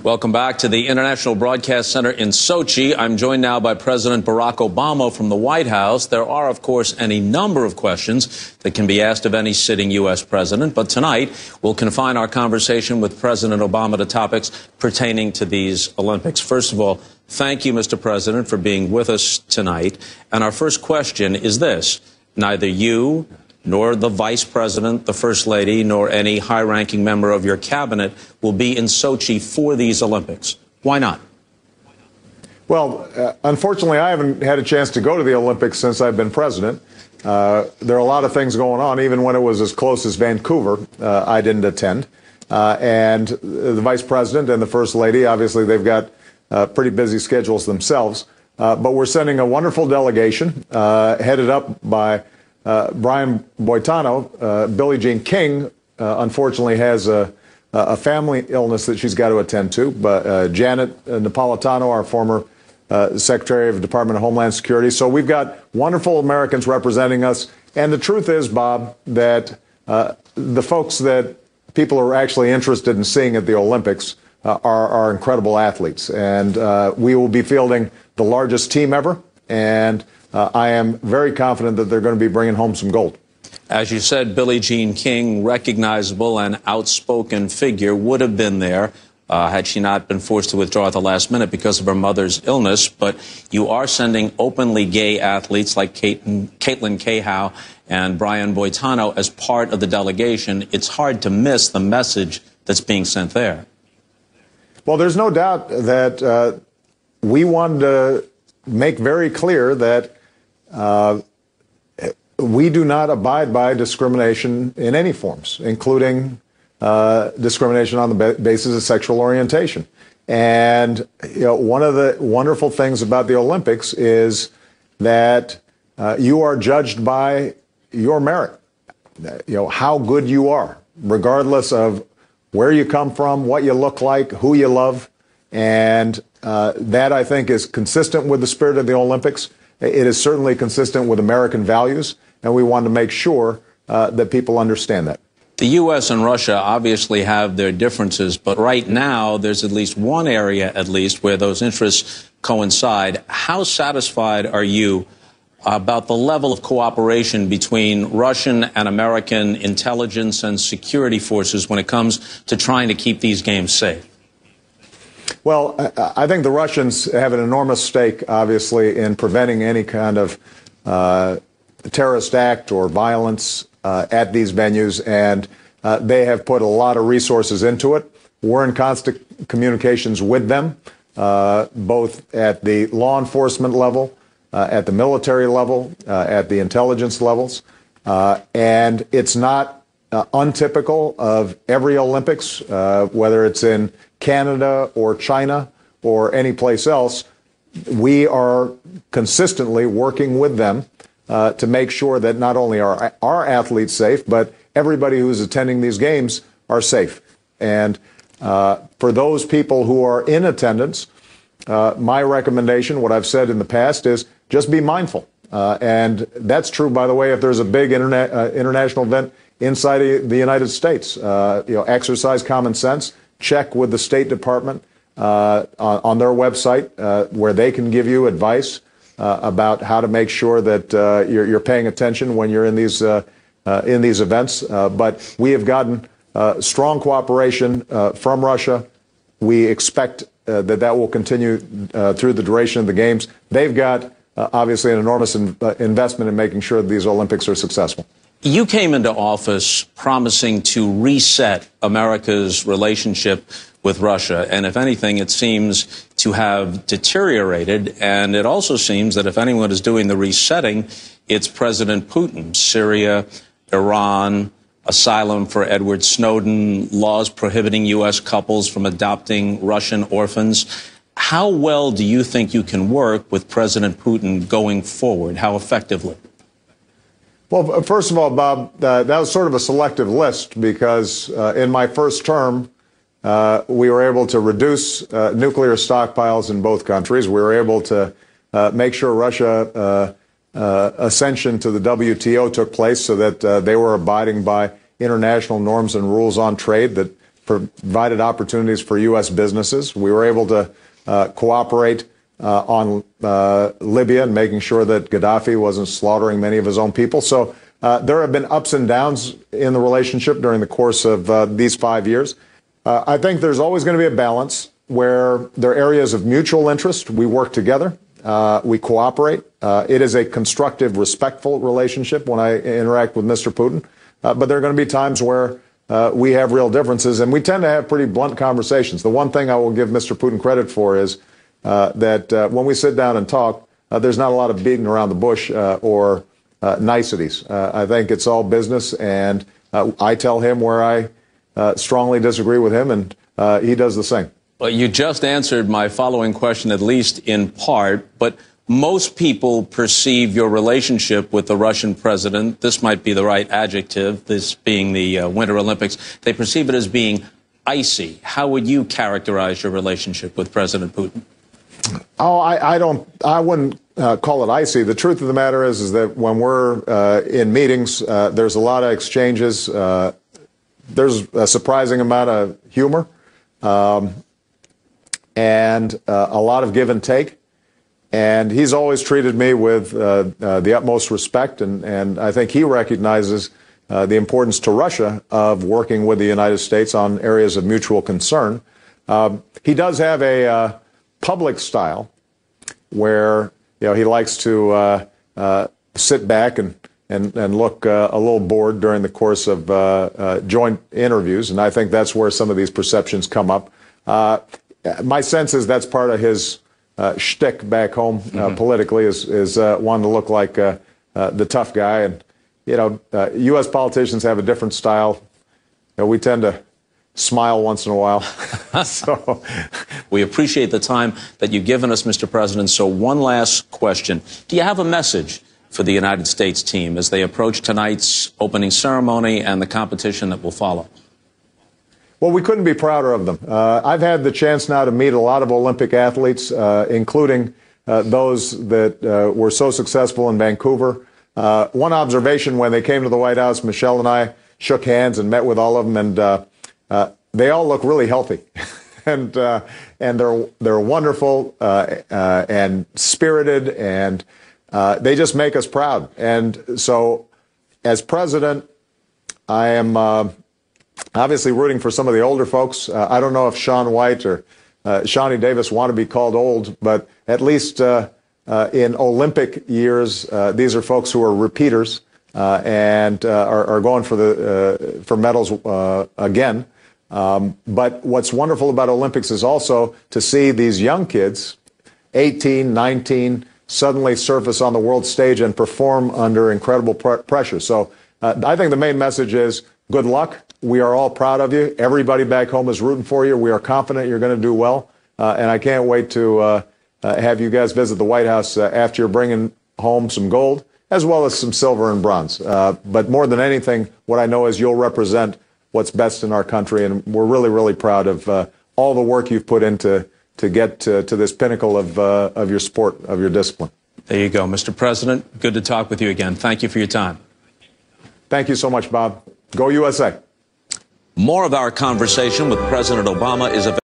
Welcome back to the International Broadcast Center in Sochi. I'm joined now by President Barack Obama from the White House. There are, of course, any number of questions that can be asked of any sitting U.S. president. But tonight, we'll confine our conversation with President Obama to topics pertaining to these Olympics. First of all, thank you, Mr. President, for being with us tonight. And our first question is this. Neither you nor the Vice President, the First Lady, nor any high-ranking member of your cabinet will be in Sochi for these Olympics. Why not? Well, unfortunately, I haven't had a chance to go to the Olympics since I've been president. There are a lot of things going on. Even when it was as close as Vancouver, I didn't attend. And the Vice President and the First Lady, obviously, they've got pretty busy schedules themselves. But we're sending a wonderful delegation headed up by Brian Boitano. Billie Jean King, unfortunately, has a family illness that she's got to attend to. But Janet Napolitano, our former Secretary of the Department of Homeland Security. So we've got wonderful Americans representing us. And the truth is, Bob, that the folks that people are actually interested in seeing at the Olympics are incredible athletes. And we will be fielding the largest team ever. And I am very confident that they're going to be bringing home some gold. As you said, Billie Jean King, recognizable and outspoken figure, would have been there had she not been forced to withdraw at the last minute because of her mother's illness. But you are sending openly gay athletes like Caitlin Cahow and Brian Boitano as part of the delegation. It's hard to miss the message that's being sent there. Well, there's no doubt that we wanted to make very clear that we do not abide by discrimination in any forms, including discrimination on the basis of sexual orientation. And one of the wonderful things about the Olympics is that you are judged by your merit, how good you are, regardless of where you come from, what you look like, who you love. And that, I think, is consistent with the spirit of the Olympics. It is certainly consistent with American values, and we want to make sure that people understand that. The U.S. and Russia obviously have their differences, but right now there's at least one area, where those interests coincide. How satisfied are you about the level of cooperation between Russian and American intelligence and security forces when it comes to trying to keep these games safe? Well, I think the Russians have an enormous stake, obviously, in preventing any kind of terrorist act or violence at these venues, and they have put a lot of resources into it. We're in constant communications with them, both at the law enforcement level, at the military level, at the intelligence levels, and it's not untypical of every Olympics, whether it's in Canada or China or any place else. We are consistently working with them to make sure that not only are our athletes safe, but everybody who's attending these games are safe. And for those people who are in attendance, my recommendation, what I've said in the past, is just be mindful. And that's true, by the way, if there's a big international event inside of the United States. Exercise common sense. Check with the State Department on their website where they can give you advice about how to make sure that you're paying attention when you're in these events. But we have gotten strong cooperation from Russia. We expect that will continue through the duration of the games. They've got obviously an enormous investment in making sure that these Olympics are successful. You came into office promising to reset America's relationship with Russia, and if anything, it seems to have deteriorated, and it also seems that if anyone is doing the resetting, it's President Putin. Syria, Iran, asylum for Edward Snowden, laws prohibiting U.S. couples from adopting Russian orphans. How well do you think you can work with President Putin going forward? How effectively? Well, first of all, Bob, that was sort of a selective list because in my first term, we were able to reduce nuclear stockpiles in both countries. We were able to make sure Russia ascension to the WTO took place so that they were abiding by international norms and rules on trade that provided opportunities for U.S. businesses. We were able to cooperate on Libya and making sure that Gaddafi wasn't slaughtering many of his own people. So there have been ups and downs in the relationship during the course of these 5 years. I think there's always going to be a balance where there are areas of mutual interest. We work together. We cooperate. It is a constructive, respectful relationship when I interact with Mr. Putin. But there are going to be times where we have real differences, and we tend to have pretty blunt conversations. The one thing I will give Mr. Putin credit for is that when we sit down and talk, there's not a lot of beating around the bush or niceties. I think it's all business, and I tell him where I strongly disagree with him, and he does the same. Well, you just answered my following question, at least in part, but most people perceive your relationship with the Russian president, this might be the right adjective, this being the Winter Olympics, they perceive it as being icy. How would you characterize your relationship with President Putin? Oh, I wouldn't call it icy. The truth of the matter is that when we're in meetings, there's a lot of exchanges. There's a surprising amount of humor. And a lot of give and take. And he's always treated me with the utmost respect, and I think he recognizes the importance to Russia of working with the United States on areas of mutual concern. He does have a public style where he likes to sit back and look a little bored during the course of joint interviews, and I think that's where some of these perceptions come up. My sense is that's part of his shtick back home politically is wanting to look like the tough guy. And, U.S. politicians have a different style. We tend to smile once in a while. So we appreciate the time that you've given us, Mr. President. So one last question. Do you have a message for the United States team as they approach tonight's opening ceremony and the competition that will follow? Well, we couldn't be prouder of them. I've had the chance now to meet a lot of Olympic athletes, including those that were so successful in Vancouver. One observation when they came to the White House, Michelle and I shook hands and met with all of them, and they all look really healthy. and they're wonderful and spirited, and they just make us proud. And so as president, I am obviously rooting for some of the older folks. I don't know if Shaun White or Shawnee Davis want to be called old, but at least in Olympic years, these are folks who are repeaters and are going for medals again. But what's wonderful about Olympics is also to see these young kids, 18, 19, suddenly surface on the world stage and perform under incredible pressure. So I think the main message is good luck. We are all proud of you. Everybody back home is rooting for you. We are confident you're going to do well. And I can't wait to have you guys visit the White House after you're bringing home some gold, as well as some silver and bronze. But more than anything, what I know is you'll represent what's best in our country. And we're really, really proud of all the work you've put into to get to this pinnacle of your sport, of your discipline. There you go. Mr. President, good to talk with you again. Thank you for your time. Thank you so much, Bob. Go USA. More of our conversation with President Obama is available.